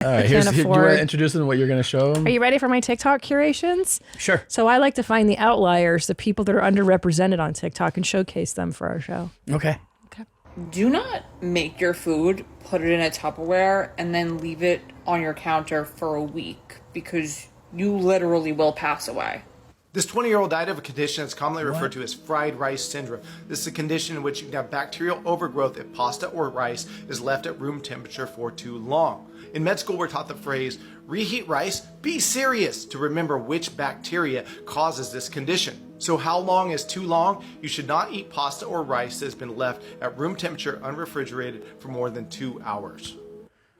All right, do you want to introduce them what you're going to show them? Are you ready for my TikTok curations? Sure. So I like to find the outliers, the people that are underrepresented on TikTok, and showcase them for our show. Okay. Do not make your food, put it in a Tupperware, and then leave it on your counter for a week because you literally will pass away. This 20-year-old died of a condition that's commonly referred to as fried rice syndrome. This is a condition in which you can have bacterial overgrowth if pasta or rice is left at room temperature for too long. In med school, we're taught the phrase, reheat rice, be serious, to remember which bacteria causes this condition. So how long is too long? You should not eat pasta or rice that has been left at room temperature unrefrigerated for more than 2 hours.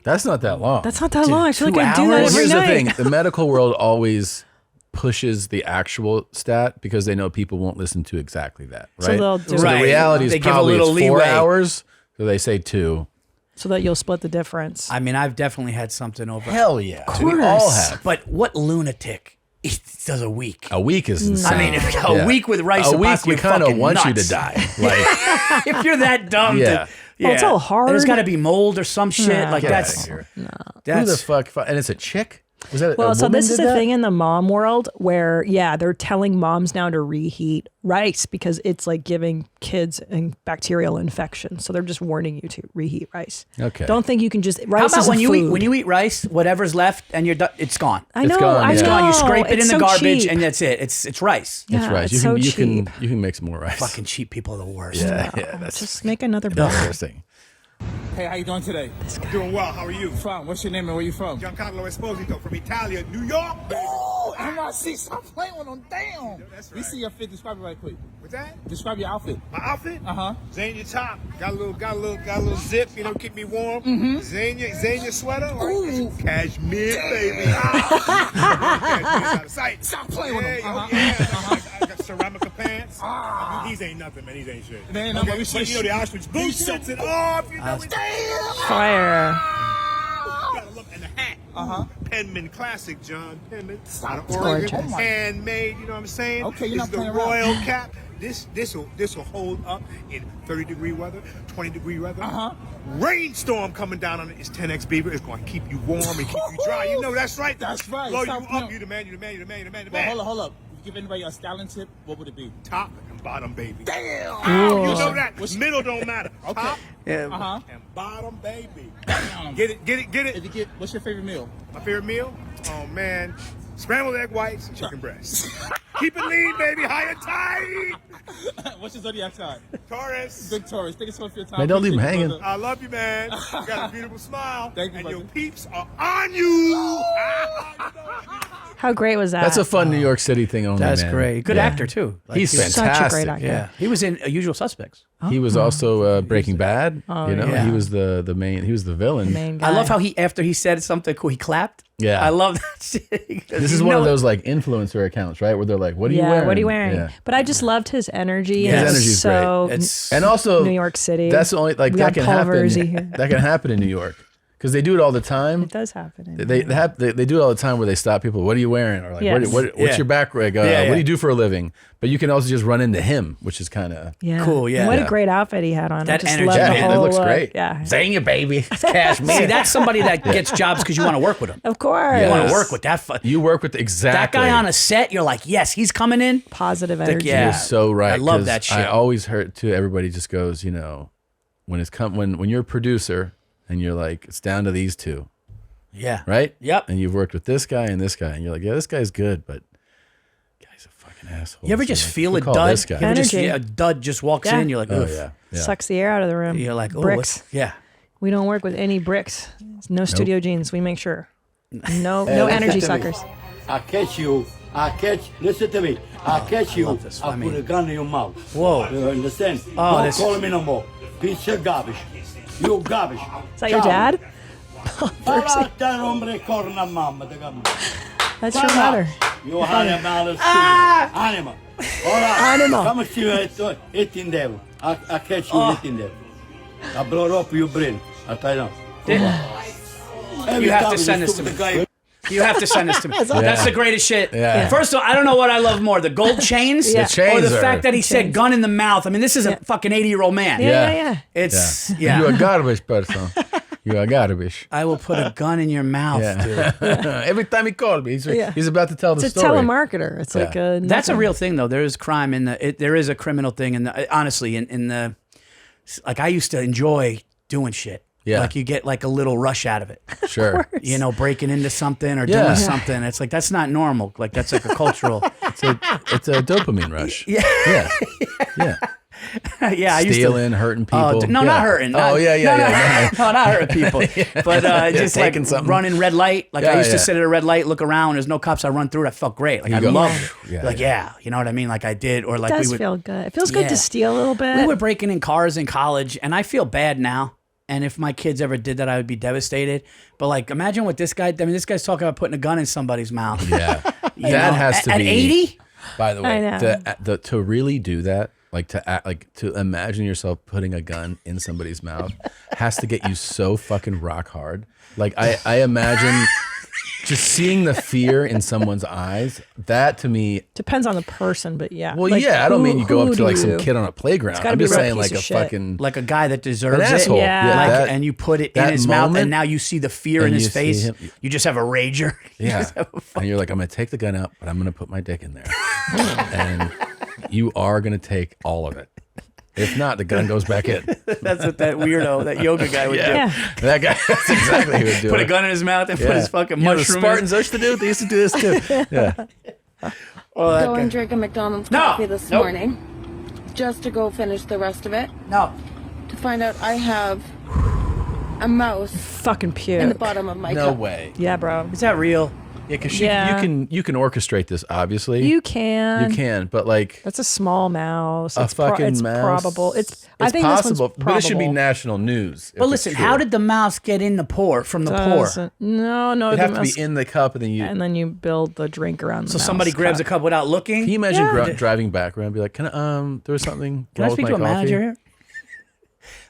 That's not that long. That's not that long. I feel like I do that every Here's night. the thing. The medical world always pushes the actual stat because they know people won't listen to exactly that, right? So they'll do So the reality is probably it's 4 hours, so they say 2. So that you'll split the difference. I mean, I've definitely had something over. Hell yeah. Of We all have. But what lunatic does a week? A week is insane. I mean, a week with rice a and week pasta, we you're kind of fucking want you nuts. to die. Like, If you're that dumb, Yeah. Well, it's all hard. There's got to be mold or some shit. Nah. Like Get that's outta here. No. who the fuck? And it's a chick? Was that Well, a so woman this is did the that? thing in the mom world where, yeah, they're telling moms now to reheat rice because it's like giving kids a bacterial infection. So they're just warning you to reheat rice. Okay. Don't think you can just rice How about is a when you food. eat rice, whatever's left and you're done, it's gone. I know, gone, I yeah. know. It's gone. You scrape it It's in the so garbage cheap. and that's it. It's rice. It's Yeah, rice. it's You so cheap. can make some more rice. Fucking cheap people are the worst. Yeah, that's Just make another batch. interesting. Hey, how you doing today? Doing well. How are you? Fine. What's your name and where you from? Giancarlo Esposito from Italia, New York. Baby. Oh, NYC. Stop playing with them. Damn. That's We right. see your fit. Describe it right quick. What's that? Describe your outfit. My outfit? Uh-huh. Xenia top. Got a little zip, you know, keep me warm. Xenia sweater. Ooh. Cashmere, baby. Cashmere's out of sight. Stop playing with them. Yeah, I got ceramica pants. These ain't nothing, man. These ain't shit. They ain't Okay, nothing. We but see you know the Auschwitz boot sets it off. You know it. Fire. Gotta look in the hat. Penman classic, John Penman. Out of gorgeous. Oregon, handmade. You know what I'm saying? Okay, you're this not is the playing around. royal cap. This will hold up in 30-degree weather, 20-degree weather. Rainstorm coming down on it. It's 10x beaver. It's going to keep you warm and keep you dry. You know that's right. That's right. Blow you Stop up. playing. You the man. You the man. You the man. You the man. You the Well, man. hold up. If you give anybody a styling tip, what would it be? Top and bottom, baby. Damn. Oh, you know that. Middle don't matter. Okay. Top Uh-huh. and bottom, baby. Damn. Get it. If you get, what's your favorite meal? My favorite meal? Oh man, scrambled egg whites and chicken breasts. Keep it lean, baby. High and tight. What's your zodiac sign? Taurus. Big Taurus. Thank you so much for your time. Man, don't leave him Appreciate you, hanging. brother. I love you, man. You got a beautiful smile. Thank you, and brother. your peeps are on you. How great was that? That's a fun New York City thing only, That's man. great. Good Yeah. actor too. Like, He's Such a fantastic. great actor. Yeah, he was in Usual Suspects. He was also Breaking Bad. Oh, you know, yeah. he was the main. He was the villain. Main guy. I love how after he said something cool, he clapped. Yeah. I love that shit. This is one of those like influencer accounts, right? Where they're like, "What are you wearing? what are you wearing? Yeah. But I just loved his energy. Yes. and His it's energy's so great. It's And also, New York City. That's the only like We that got can Paul happen. Virzi here. That can happen in New York because they do it all the time. It does happen. They do it all the time where they stop people. What are you wearing? Or like, Yes. what's Yeah. your back? Like, Yeah, What yeah. do you do for a living? But you can also just run into him, which is kind of Yeah. Cool, yeah. And what Yeah. a great outfit he had on. I That just energy. loved Yeah, the man, whole it looks look. great. Yeah. Zanya, baby, cashmere. See, that's somebody that gets jobs because you want to work with him. Of course. You want Yes. to work with that. You work with exactly That guy on a set. You're like, yes, he's coming in. Positive energy. yeah. You're so right. I love 'cause that shit. I always heard too. Everybody just goes, you know, when you're a producer and you're like, it's down to these two, Yeah. right? Yep. And you've worked with this guy and this guy, and you're like, yeah, this guy's good, but guy's a fucking asshole. You ever So, just like, feel who a called dud? This guy? You ever just, Energy. a dud just walks Yeah. in. You're like, Oh oof. yeah, yeah. Sucks the air out of the room. You're like, oh, bricks. yeah. We don't work with any bricks. No studio jeans. We make sure. No listen energy to me. suckers. I catch you. Listen to me. I catch you. love this. I I mean- put a gun in your mouth. Whoa. You understand? Oh, Don't this- call me no more. Piece of garbage. You garbage. Is that your dad? Parate hombre corna mamma. That's your mother. You animal. Animal. All right. Animal. Come see you eating them. I catch you eating them. I blow up your brain. I tell you now. Every You have time to send this to stupid me. guy- You have to send this to me. That's the greatest shit. Yeah. First of all, I don't know what I love more, the gold chains, Yeah. The chains or the are- fact that he said gun in the mouth. I mean, this is a fucking 80-year-old man. Yeah. It's, yeah. You're a garbage person. You are garbage. I will put a gun in your mouth, dude. Every time he called me, he's about to tell the It's a story. telemarketer. It's like a That's a nothing. real thing, though. There is crime in the. There is a criminal thing in the. Honestly, in the. Like I used to enjoy doing shit. Yeah. Like you get like a little rush out of it. Sure. You know, breaking into something or Yeah. doing something. It's like that's not normal. Like that's like a cultural. It's a dopamine rush. Yeah. Yeah. Yeah, I used to. Stealing, hurting people. No, Yeah. not hurting. Oh, yeah. No, not hurting people. But just like taking something. running red light. Like Yeah, I used to yeah. sit at a red light, look around. There's no cops. I run through it. I felt great. Like You I go, loved it. yeah, Like you know what I mean. Like I did. Or like It does we would. feel good. It feels good Yeah. to steal a little bit. We were breaking in cars in college, and I feel bad now. And if my kids ever did that, I would be devastated. But like, imagine what this guy. I mean, this guy's talking about putting a gun in somebody's mouth. Yeah. You That know? has to at be 80. By the way, I know. to really do that, like to imagine yourself putting a gun in somebody's mouth, has to get you so fucking rock hard. Like I imagine just seeing the fear in someone's eyes. That to me, Depends on the person, but yeah. well, Like, yeah, I don't mean you go who up to like do some you- kid on a playground. gotta I'm be a just real saying piece like of a shit. fucking Like a guy that deserves an asshole. it. Yeah. Like, that- and you put it in that his mouth, moment, and now you see the fear in and his you see face. him- You just have a rager. You Yeah. just have a And you're like, I'm going to take the gun out, but I'm going to put my dick in there. And you are going to take all of it. If not, the gun goes back in. That's what that weirdo, that yoga guy would do. Yeah. That guy, that's exactly who would do Put it. a gun in his mouth and put his fucking You know, the mushroom. Spartans used to do it. They used to do this too. Yeah. Oh, that Go guy. and drink a McDonald's No. coffee this Nope. morning, just to go finish the rest of it, No. to find out I have a mouse Fucking puke. in the bottom of my No cup. way. Yeah, bro. Is that real? Yeah, because Yeah. you can orchestrate this. Obviously, You can. You can, but like That's a small mouse. a It's fucking it's mouse. probable. It's I think possible, this one's but it should be probable. national news. But listen, how did the mouse get in the pour from the pour? Doesn't- No, it the have to mouse- be in the cup, and then you? and then you build the drink around the So mouse somebody grabs a cup. cup without looking? Can you imagine Yeah. driving back around and be like, "Can there was something Can I wrong speak with to my a coffee?" manager here?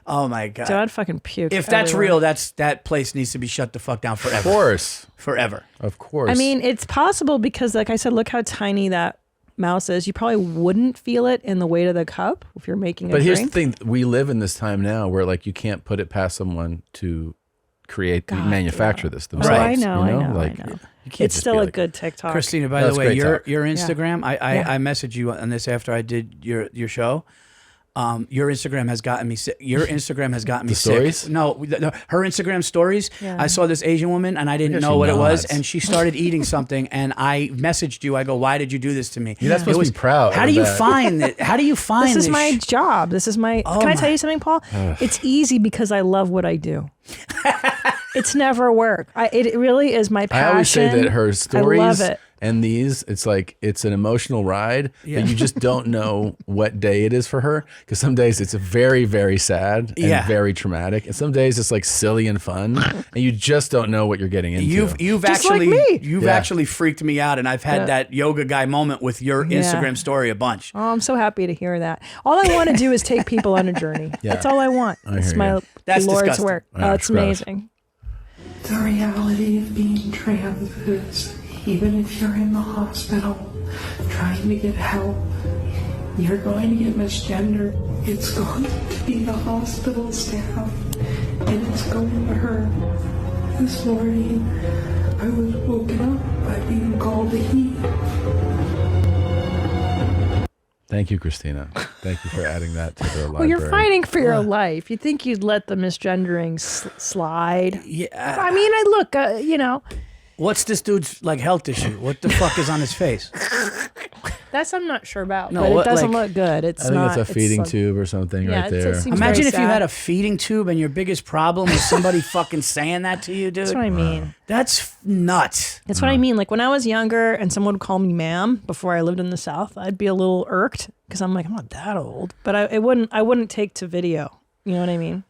Oh my god! Dude, I'd fucking puke. If that's everywhere. real, that place needs to be shut the fuck down Of forever. course, Forever. of course. I mean, it's possible because, like I said, look how tiny that mouse is. You probably wouldn't feel it in the weight of the cup if you're making a but drink. here's the thing: we live in this time now where like you can't put it past someone to manufacture this Oh, themselves. I know, you know? I know, Like, I know. you can't It's just still be a like, good TikTok. Christina, by That's the way, great your talk. Instagram, I messaged you on this after I did your show. Your Instagram has gotten me sick. Your Instagram has gotten me The stories? sick. No, her Instagram stories. Yeah. I saw this Asian woman and I didn't Look how know she what it was, nods. and she started eating something, and I messaged you. I go, "Why did you do this to me?" You're not supposed It to be proud How of do you that. find it? How do you find This is this my sh- job. This is my. Oh Can I my- tell you something, Paul? It's easy because I love what I do. It's never work. It really is my I passion. always say that her stories I love it. and these, it's like it's an emotional ride, but you just don't know what day it is for her. Because some days it's very, very sad and Yeah. very traumatic, and some days it's like silly and fun, and you just don't know what you're getting into. You've Just actually like me. you've Yeah. actually freaked me out, and I've had Yeah. that yoga guy moment with your Yeah. Instagram story a bunch. Oh, I'm so happy to hear that. All I want to do is take people on a journey. Yeah. That's all I want. It's hear my you. That's Lord's disgusting. work. Yeah, It's it's gross. amazing. The reality of being trans is even if you're in the hospital trying to get help, you're going to get misgendered. It's going to be the hospital staff, and it's going to hurt. This morning, I was woken up by being called a he. Thank you, Christina. Thank you for adding that to the library. Well, you're fighting for your life. You think you'd let the misgendering slide? Yeah. I mean, I look, What's this dude's like health issue? What the fuck is on his face? that's I'm not sure about, No, but what, it doesn't like- look good. It's I think not. it's a feeding like- tube or something Yeah, right it's- there. it seems Imagine very if you sad. had a feeding tube and your biggest problem was somebody fucking saying that to you, dude. That's what I mean. That's nuts. That's what I mean. Like when I was younger and someone would call me ma'am before I lived in the South, I'd be a little irked because I'm like, I'm not that old. But I wouldn't take to video. You know what I mean?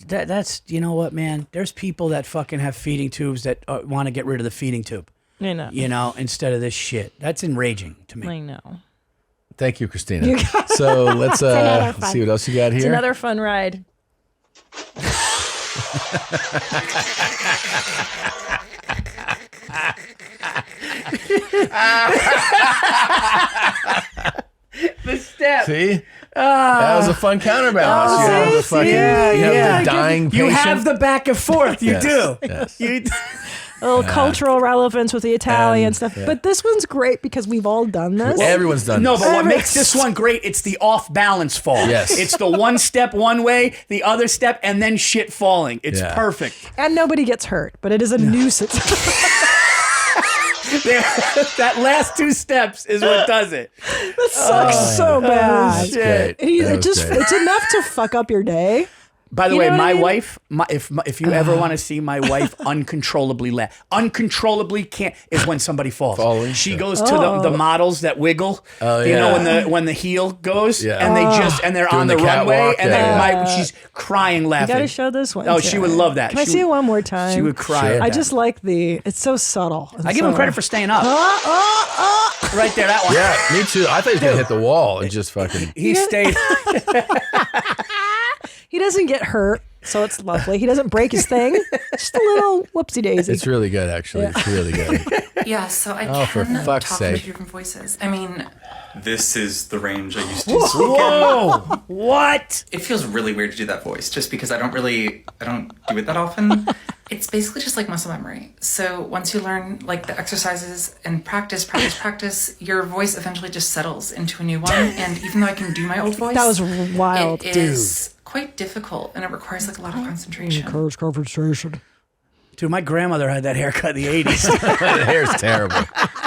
That's you know what, man. There's people that fucking have feeding tubes that want to get rid of the feeding tube. I know. You know, instead of this shit. That's enraging to me. I know. Thank you, Christina. So let's see what else you got here. It's another fun ride. The step. See? That was a fun counterbalance. Oh, you know, the fucking, you have the dying patient. You have the back and forth. You do. Yes. A little cultural relevance with the Italian stuff. yeah. But this one's great because we've all done this. Everyone's done No, this. but what makes this one great, it's the off-balance fall. Yes. It's the one step one way, the other step, and then shit falling. It's Yeah. perfect. And nobody gets hurt, but it is a nuisance. That last 2 steps is what does it. That sucks so bad. Great. That was great. It's enough to fuck up your day. By the You way, know what my I mean? wife, if you ever want to see my wife uncontrollably laugh, uncontrollably can't, is when somebody falls. Falling? She goes to the models that wiggle, you know, when the heel goes, Yeah. and they're Doing on the the runway, catwalk, and yeah. she's crying You laughing. got to show this one. Oh, to she her. would love that. Can I She see it would- one more time? She would cry. Sure. at I that. just like it's so subtle. I give him credit for staying up. Right there, that one. Yeah, me too. I thought he was going to hit the wall and just fucking. He stayed. He doesn't get hurt, so it's lovely. He doesn't break his thing. Just a little whoopsie daisy. It's really good, actually. It's really good. Yeah, so I Oh, for can fuck's talk sake. in 2 different voices. I mean, This is the range I used to speak in. Whoa! What? It feels really weird to do that voice just because I don't do it that often. it's basically just like muscle memory. So once you learn like the exercises and practice, your voice eventually just settles into a new one. And even though I can do my old voice, That was wild, It is quite difficult and it requires like a lot of concentration. Conversation. Dude, my grandmother had that haircut in the 80s. The hair is terrible.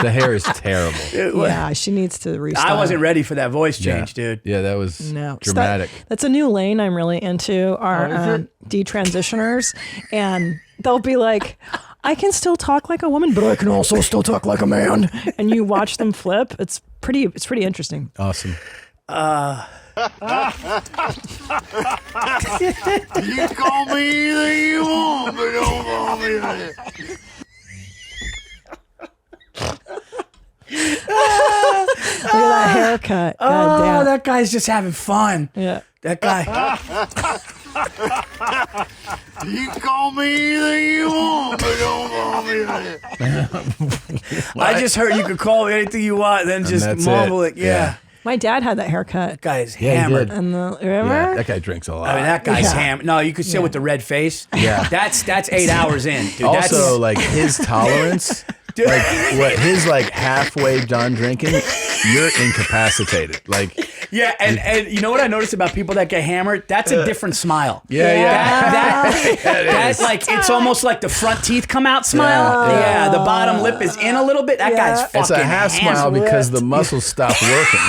The hair is terrible. Yeah, she needs to restyle. I wasn't ready for that voice change, dude. Yeah, that was No, dramatic. That's a new lane I'm really into. Are detransitioners, and they'll be like, "I can still talk like a woman, but I can also still talk like a man." And you watch them flip. It's pretty interesting. Awesome. You call me anything you want, but don't call me that. Look at that haircut. God damn. That guy's just having fun. Yeah. That guy. You call me anything you want, but don't call me that. I just heard you could call me anything you want, then just that's mumble it. it. Yeah. My dad had that haircut. That guy is Yeah, he hammered. did. And remember? Yeah, that guy drinks a lot. I mean, that guy's Yeah. hammered. No, you could see with the red face. Yeah. That's 8 hours in, dude. Also, like his tolerance, like what his like halfway done drinking, you're incapacitated. Like yeah, and you know what I noticed about people that get hammered? That's a different smile. That's like it's almost like the front teeth come out smile. Yeah, the bottom lip is in a little bit. That guy's fucking it's a half smile hammered. because the muscles stop working.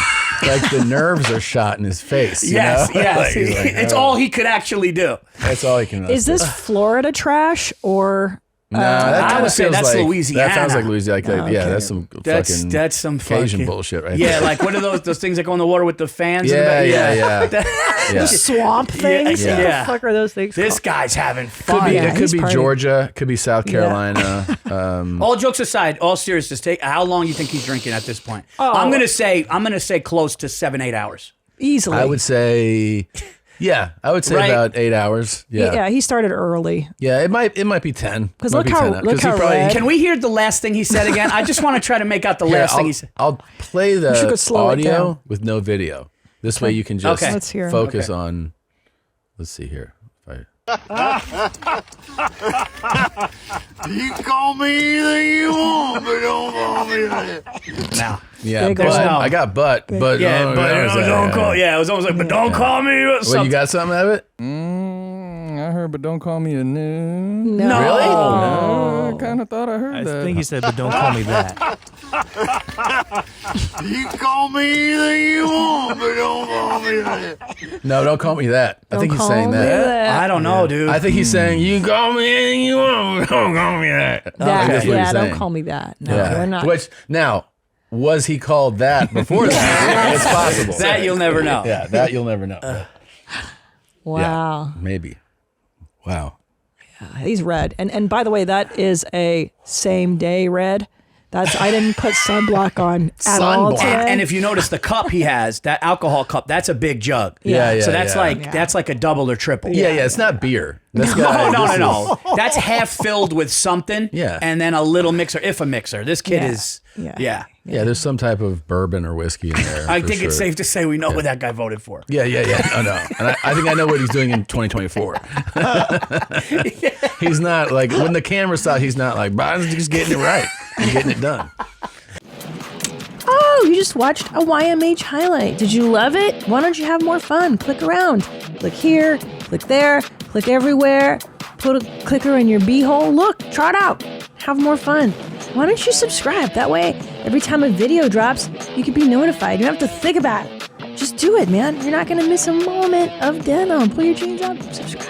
Like the nerves are shot in his face. You Yes, know? yes. Like, he's like, It's oh. all he could actually do. That's all he can. Is this Florida trash or? No, that I kind would of say feels that's like Louisiana. That sounds like Louisiana. Like, okay. Yeah, that's some fucking That's some Cajun fucking bullshit, right? Yeah, there. like what are those things that go in the water with the fans? in the Yeah, back? yeah. Yeah. Swamp things? Yeah. What Yeah. the fuck are those things This called? guy's having Could fun. be, Yeah, it could he's be partying. Georgia. Could be South Carolina. All jokes aside, all seriousness, take how long you think he's drinking at this point? Oh. I'm gonna say close to 7-8 hours. Easily. I would say, I would say Right. about 8 hours. Yeah, he started early. yeah. It might be 10. Because Might look be how 10, look 'cause he how probably- red. Can we hear the last thing he said again? I just want to try to make out the Here, last thing he said. I'll play You should go the slow it down. audio with no video. This way you can just Okay. Let's hear. focus on. Let's see here. If You call me anything you want, but don't call me that. Now, yeah, Big but one. I got but yeah, oh, but that was don't call. Yeah, it was almost like, but don't call me. Well, you got something out of it? I heard, but don't call me a noob. No. Really? I kind of thought I heard that. I think he said, but don't call me that. You call me anything you want, but don't call me that. No, don't call me that. I think he's saying that. I don't know, dude. I think he's saying you can call me anything you want, but don't call me that. I think that's what Yeah, he's don't saying. call me that. No, Yeah. we're not. Which now was he called that before that? It's possible. That you'll never know. Yeah, that you'll never know. Wow. Maybe. Wow. He's red. And by the way, that is a same day red. I didn't put sunblock on at all today. And if you notice the cup he has, that alcohol cup, that's a big jug. Yeah. So that's like a double or triple. Yeah. It's not beer. This guy, No. That's half filled with something. Yeah. And then a little mixer, if a mixer. This kid is. Yeah. There's some type of bourbon or whiskey in there. I think it's safe to say we know what that guy voted for. Yeah. I know. And I think I know what he's doing in 2024. He's not like, when the camera saw, he's not like, Biden's just getting it right. He's getting it done. Oh, you just watched a YMH highlight. Did you love it? Why don't you have more fun? Click around. Click here, click there, click everywhere. Put a clicker in your beehole. Look, try it out. Have more fun. Why don't you subscribe? That way, every time a video drops, you can be notified. You don't have to think about it. Just do it, man. You're not going to miss a moment of denim. Pull your jeans up, subscribe.